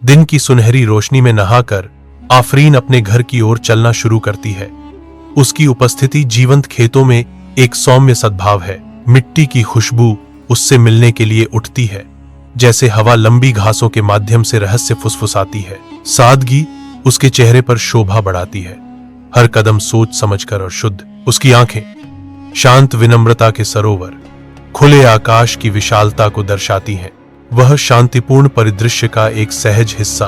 दिन की सुनहरी रोशनी में नहाकर आफरीन अपने घर की ओर चलना शुरू करती है। उसकी उपस्थिति जीवंत खेतों में एक सौम्य सद्भाव है। मिट्टी की खुशबू उससे मिलने के लिए उठती है, जैसे हवा लंबी घासों के माध्यम से रहस्य फुसफुसाती है। सादगी उसके चेहरे पर शोभा बढ़ाती है, हर कदम सोच समझकर और शुद्ध। उसकी आंखें शांत विनम्रता के सरोवर, खुले आकाश की विशालता को दर्शाती हैं। वह शांतिपूर्ण परिदृश्य का एक सहज हिस्सा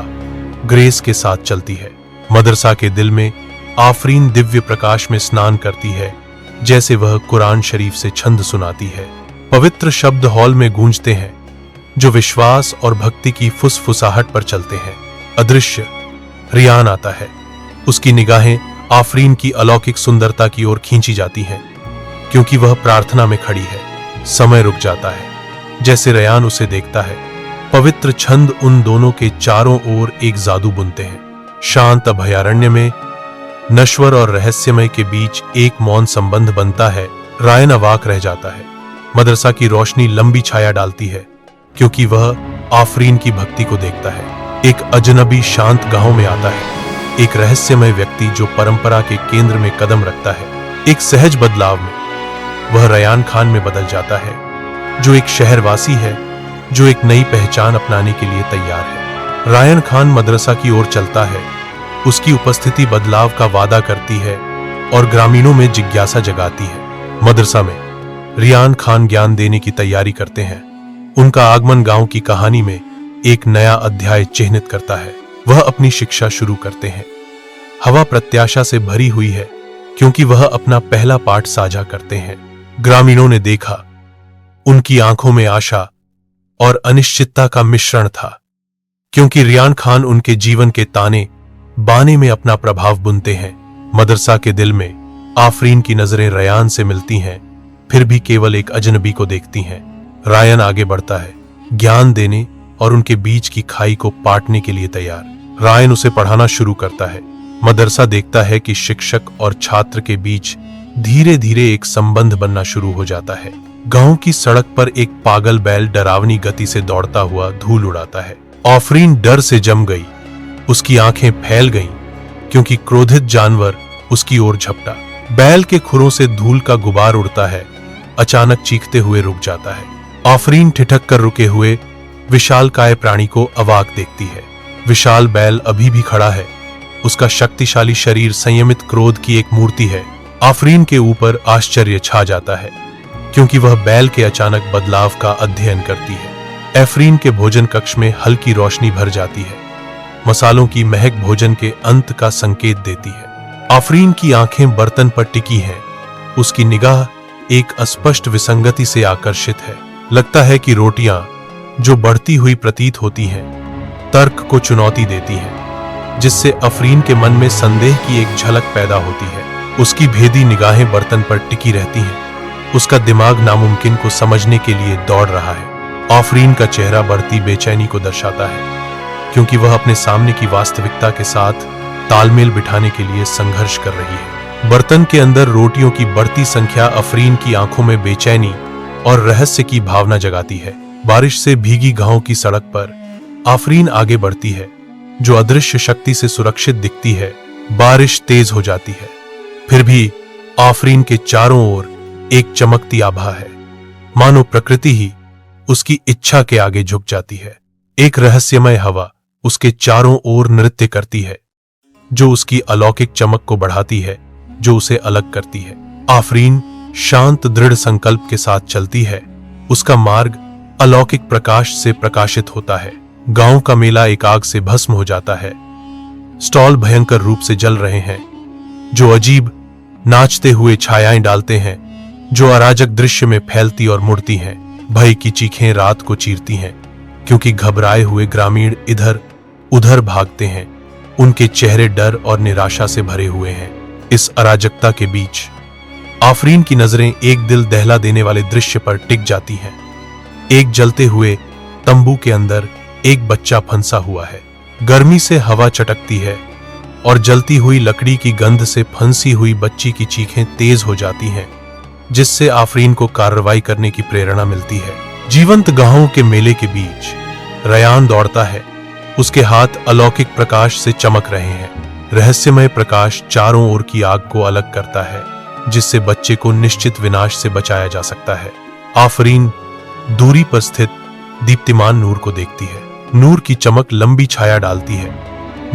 ग्रेस के साथ चलती है। मदरसा के दिल में आफरीन दिव्य प्रकाश में स्नान करती है, जैसे वह कुरान शरीफ से छंद सुनाती है। पवित्र शब्द हॉल में गूंजते हैं, जो विश्वास और भक्ति की फुसफुसाहट पर चलते हैं। अदृश्य रियान आता है। उसकी निगाहें आफरीन की अलौकिक सुंदरता की ओर खींची जाती हैं, क्योंकि वह प्रार्थना में खड़ी है। समय रुक जाता है, जैसे रेयान उसे देखता है। पवित्र छंद उन दोनों के चारों ओर एक जादू बुनते हैं। शांत अभयारण्य में नश्वर और रहस्यमय के बीच एक मौन संबंध बनता है। रायन अवाक रह जाता है। मदरसा की रोशनी लंबी छाया डालती है, क्योंकि वह आफरीन की भक्ति को देखता है। एक अजनबी शांत गांव में आता है, एक रहस्यमय व्यक्ति जो परंपरा के केंद्र में कदम रखता है। एक सहज बदलाव में वह रेयान खान में बदल जाता है, जो एक शहरवासी है जो एक नई पहचान अपनाने के लिए तैयार है। रायन खान मदरसा की ओर चलता है। उसकी उपस्थिति बदलाव का वादा करती है और ग्रामीणों में जिज्ञासा जगाती है। मदरसा में रियान खान ज्ञान देने की तैयारी करते हैं। उनका आगमन गांव की कहानी में एक नया अध्याय चिह्नित करता है। वह अपनी शिक्षा शुरू करते हैं। हवा प्रत्याशा से भरी हुई है, क्योंकि वह अपना पहला पाठ साझा करते हैं। ग्रामीणों ने देखा, उनकी आंखों में आशा और अनिश्चितता का मिश्रण था, क्योंकि रियान खान उनके जीवन के ताने बाने में अपना प्रभाव बुनते हैं। मदरसा के दिल में आफरीन की नजरें रेयान से मिलती हैं, फिर भी केवल एक अजनबी को देखती हैं। रायन आगे बढ़ता है, ज्ञान देने और उनके बीच की खाई को पाटने के लिए तैयार। रायन उसे पढ़ाना शुरू करता है। मदरसा देखता है कि शिक्षक और छात्र के बीच धीरे धीरे एक संबंध बनना शुरू हो जाता है। गांव की सड़क पर एक पागल बैल डरावनी गति से दौड़ता हुआ धूल उड़ाता है। आफरीन डर से जम गई। उसकी आंखें फैल गईं, क्योंकि क्रोधित जानवर उसकी ओर झपटा। बैल के खुरों से धूल का गुबार उड़ता है। अचानक चीखते हुए रुक जाता है। आफरीन ठिठक कर रुके हुए विशालकाय प्राणी को अवाक देखती है। विशाल बैल अभी भी खड़ा है। उसका शक्तिशाली शरीर संयमित क्रोध की एक मूर्ति है। आफरीन के ऊपर आश्चर्य छा जाता है, क्योंकि वह बैल के अचानक बदलाव का अध्ययन करती है। आफरीन के भोजन कक्ष में हल्की रोशनी भर जाती है। मसालों की महक भोजन के अंत का संकेत देती है। आफरीन की आंखें बर्तन पर टिकी हैं। उसकी निगाह एक अस्पष्ट विसंगति से आकर्षित है। लगता है कि रोटियां, जो बढ़ती हुई प्रतीत होती हैं, तर्क को चुनौती देती हैं, जिससे आफरीन के मन में संदेह की एक झलक पैदा होती है। उसकी भेदी निगाहें बर्तन पर टिकी रहती हैं। उसका दिमाग नामुमकिन को समझने के लिए दौड़ रहा है। आफरीन का चेहरा बढ़ती बेचैनी को दर्शाता है, क्योंकि वह अपने सामने की वास्तविकता के साथ तालमेल बिठाने के लिए संघर्ष कर रही है। बर्तन के अंदर रोटियों की बढ़ती संख्या आफरीन की आंखों में बेचैनी और रहस्य की भावना जगाती है। बारिश से भीगी गांव की सड़क पर आफरीन आगे बढ़ती है, जो अदृश्य शक्ति से सुरक्षित दिखती है। बारिश तेज हो जाती है, फिर भी आफरीन के चारों ओर एक चमकती आभा है, मानो प्रकृति ही उसकी इच्छा के आगे झुक जाती है। एक रहस्यमय हवा उसके चारों ओर नृत्य करती है, जो उसकी अलौकिक चमक को बढ़ाती है, जो उसे अलग करती है। आफरीन शांत दृढ़ संकल्प के साथ चलती है। उसका मार्ग अलौकिक प्रकाश से प्रकाशित होता है। गांव का मेला एक आग से भस्म हो जाता है। स्टॉल भयंकर रूप से जल रहे हैं, जो अजीब नाचते हुए छायाएं डालते हैं, जो अराजक दृश्य में फैलती और मुड़ती हैं। भय की चीखें रात को चीरती हैं, क्योंकि घबराए हुए ग्रामीण इधर उधर भागते हैं। उनके चेहरे डर और निराशा से भरे हुए हैं। इस अराजकता के बीच आफरीन की नजरें एक दिल दहला देने वाले दृश्य पर टिक जाती हैं। एक जलते हुए तंबू के अंदर एक बच्चा फंसा हुआ है। गर्मी से हवा चटकती है और जलती हुई लकड़ी की गंध से फंसी हुई बच्ची की चीखें तेज हो जाती हैं, जिससे आफरीन को कार्रवाई करने की प्रेरणा मिलती है। जीवंत गांवों के मेले के बीच रेयान दौड़ता है। उसके हाथ अलौकिक प्रकाश से चमक रहे हैं। रहस्यमय प्रकाश चारों ओर की आग को अलग करता है, जिससे बच्चे को निश्चित विनाश से बचाया जा सकता है। आफरीन दूरी पर स्थित दीप्तिमान नूर को देखती है। नूर की चमक लंबी छाया डालती है,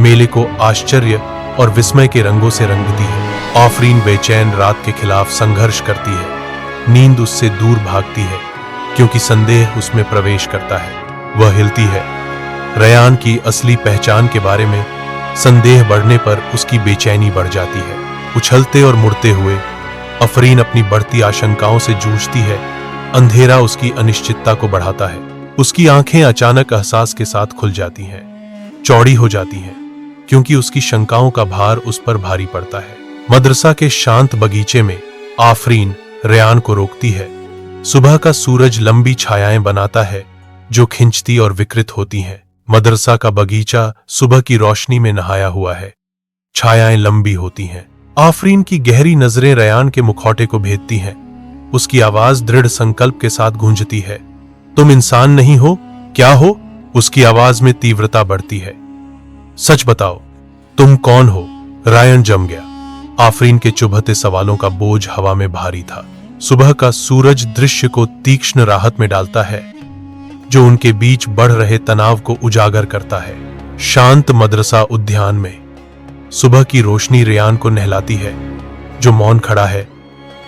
मेले को आश्चर्य और विस्मय के रंगों से रंगती है। आफरीन बेचैन रात के खिलाफ संघर्ष करती है। नींद उससे दूर भागती है क्योंकि संदेह उसमें प्रवेश करता है। वह हिलती है। रयान की असली पहचान के बारे में संदेह बढ़ने पर उसकी बेचैनी बढ़ जाती है। उछलते और मुड़ते हुए आफरीन अपनी बढ़ती आशंकाओं से जूझती है। अंधेरा उसकी अनिश्चितता को बढ़ाता है। उसकी आंखें अचानक एहसास के साथ खुल जाती हैं, चौड़ी हो जाती हैं, क्योंकि उसकी शंकाओं का भार उस पर भारी पड़ता है। मदरसा के शांत बगीचे में आफरीन रयान को रोकती है। सुबह का सूरज लंबी छायाएं बनाता है जो खिंचती और विकृत होती हैं। मदरसा का बगीचा सुबह की रोशनी में नहाया हुआ है। छायाएं लंबी होती हैं। आफरीन की गहरी नजरें रयान के मुखौटे को भेदती हैं। उसकी आवाज दृढ़ संकल्प के साथ गूंजती है। तुम इंसान नहीं हो, क्या हो? उसकी आवाज में तीव्रता बढ़ती है। सच बताओ, तुम कौन हो? रायन जम गया। आफरीन के चुभते सवालों का बोझ हवा में भारी था। सुबह का सूरज दृश्य को तीक्ष्ण राहत में डालता है, जो उनके बीच बढ़ रहे तनाव को उजागर करता है। शांत मदरसा उद्यान में सुबह की रोशनी रेयान को नहलाती है। जो मौन खड़ा है,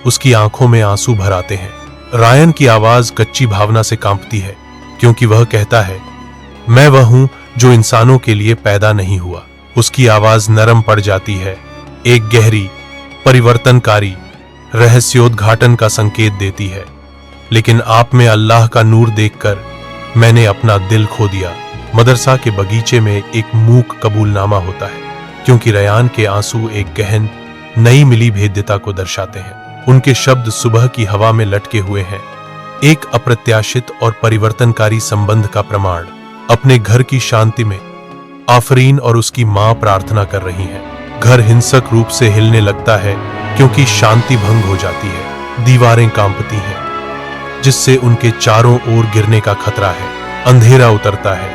उसकी आंखों में आंसू भर आते हैं। रायन की आवाज कच्ची भावना से कांपती है, क्योंकि वह कहता है, मैं वह हूं जो इंसानों के लिए पैदा नहीं हुआ। उसकी आवाज नरम पड़ जाती है, एक गहरी, परिवर्तनकारी रहस्योद्घाटन का संकेत देती है। लेकिन आप में अल्लाह का नूर देखकर मैंने अपना दिल खो दिया। मदरसा के बगीचे में एक मूक कबूलनामा होता है, क्योंकि रयान के आंसू एक गहन नई मिली भेद्यता को दर्शाते हैं। उनके शब्द सुबह की हवा में लटके हुए हैं, एक अप्रत्याशित और परिवर्तनकारी संबंध का प्रमाण। अपने घर की शांति में आफरीन और उसकी मां प्रार्थना कर रही हैं। घर हिंसक रूप से हिलने लगता है क्योंकि शांति भंग हो जाती है। दीवारें कांपती हैं, जिससे उनके चारों ओर गिरने का खतरा है। अंधेरा उतरता है,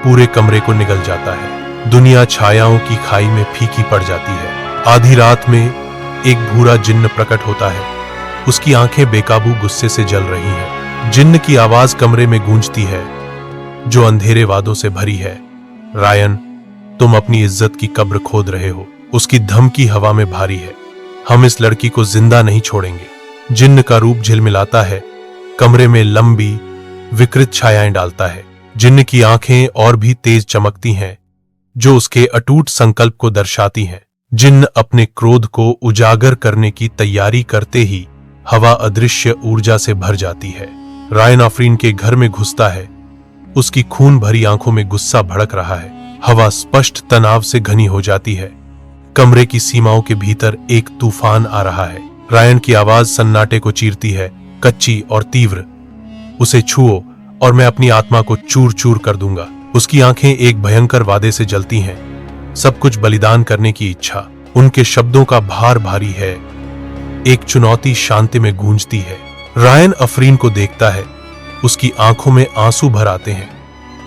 पूरे कमरे को निगल जाता है। दुनिया छायाओं की खाई में फीकी पड़ जाती है। आधी रात में एक भूरा जिन्न प्रकट होता है। उसकी आंखें बेकाबू गुस्से से जल रही हैं। जिन्न की आवाज कमरे में गूंजती है, जो अंधेरे वादों से भरी है। रायन, तुम अपनी इज्जत की कब्र खोद रहे हो। उसकी धमकी हवा में भारी है। हम इस लड़की को जिंदा नहीं छोड़ेंगे। जिन्न का रूप झिलमिलाता है, कमरे में लंबी विकृत छायाएं डालता है। जिन्न की आंखें और भी तेज चमकती हैं, जो उसके अटूट संकल्प को दर्शाती हैं। जिन्न अपने क्रोध को उजागर करने की तैयारी करते ही हवा अदृश्य ऊर्जा से भर जाती है। रायन आफरीन के घर में घुसता है। उसकी खून भरी आंखों में गुस्सा भड़क रहा है। हवा स्पष्ट तनाव से घनी हो जाती है। कमरे की सीमाओं के भीतर एक तूफान आ रहा है। रायन की आवाज सन्नाटे को चीरती है, कच्ची और तीव्र। उसे छुओ और मैं अपनी आत्मा को चूर चूर कर दूंगा। उसकी आंखें एक भयंकर वादे से जलती हैं, सब कुछ बलिदान करने की इच्छा। उनके शब्दों का भार भारी है, एक चुनौती शांति में गूंजती है। रायन आफरीन को देखता है। उसकी आंखों में आंसू भर आते हैं,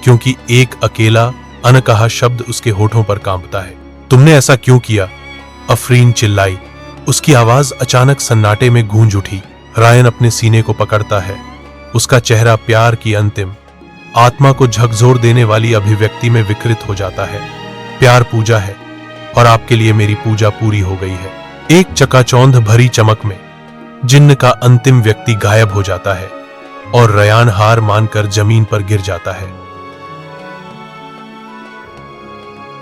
क्योंकि एक अकेला अनकहा शब्द उसके होठों पर कांपता है। तुमने ऐसा क्यों किया? आफरीन चिल्लाई। उसकी आवाज अचानक सन्नाटे में गूंज उठी। रायन अपने सीने को पकड़ता है। उसका चेहरा प्यार की अंतिम, आत्मा को झकझोर देने वाली अभिव्यक्ति में विकृत हो जाता है। प्यार पूजा है और आपके लिए मेरी पूजा पूरी हो गई है। एक चकाचौंध भरी चमक में जिन्न का अंतिम व्यक्ति गायब हो जाता है और रयान हार मानकर जमीन पर गिर जाता है।